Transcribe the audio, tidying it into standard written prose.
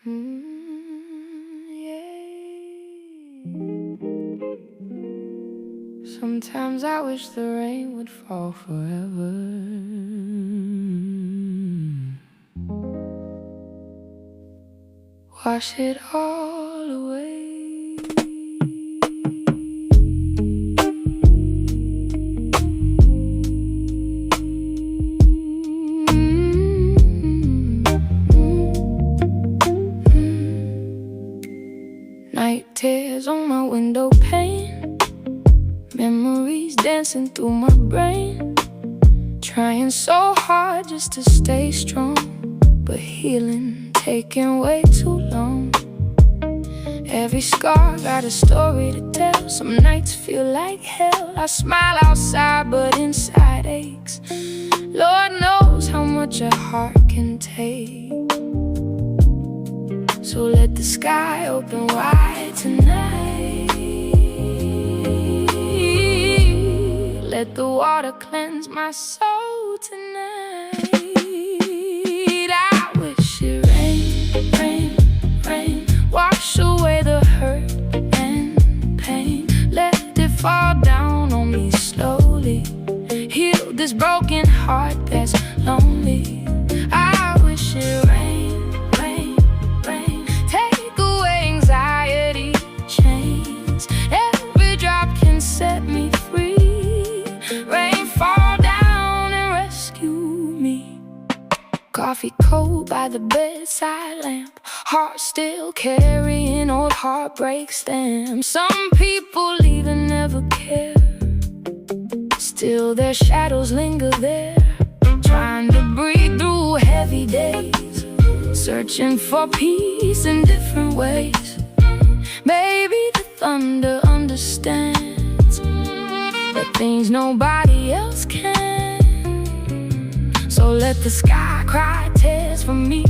Yeah. Sometimes I wish the rain would fall forever. Wash it all away. Night tears on my window pane, memories dancing through my brain. Trying so hard just to stay strong, but healing taking way too long. Every scar got a story to tell. Some nights feel like hell. I smile outside but inside aches. Lord knows how much a heart can take. So let the sky open wide tonight. Let the water cleanse my soul tonight. I wish it rained, rain, rain. Wash away the hurt and pain. Let it fall down on me slowly. Heal this broken heart that's lonely. I wish it rained, rain, rain. Take away anxiety chains. Every drop can set me free. Rain, fall down and rescue me. Coffee cold by the bedside lamp. Heart still carrying old heartbreak stamps. Some people leave and never care. Still their shadows linger there. Trying to breathe through heavy days. Searching for peace in different ways. Maybe the thunder understands the things nobody else can. So let the sky cry tears for me.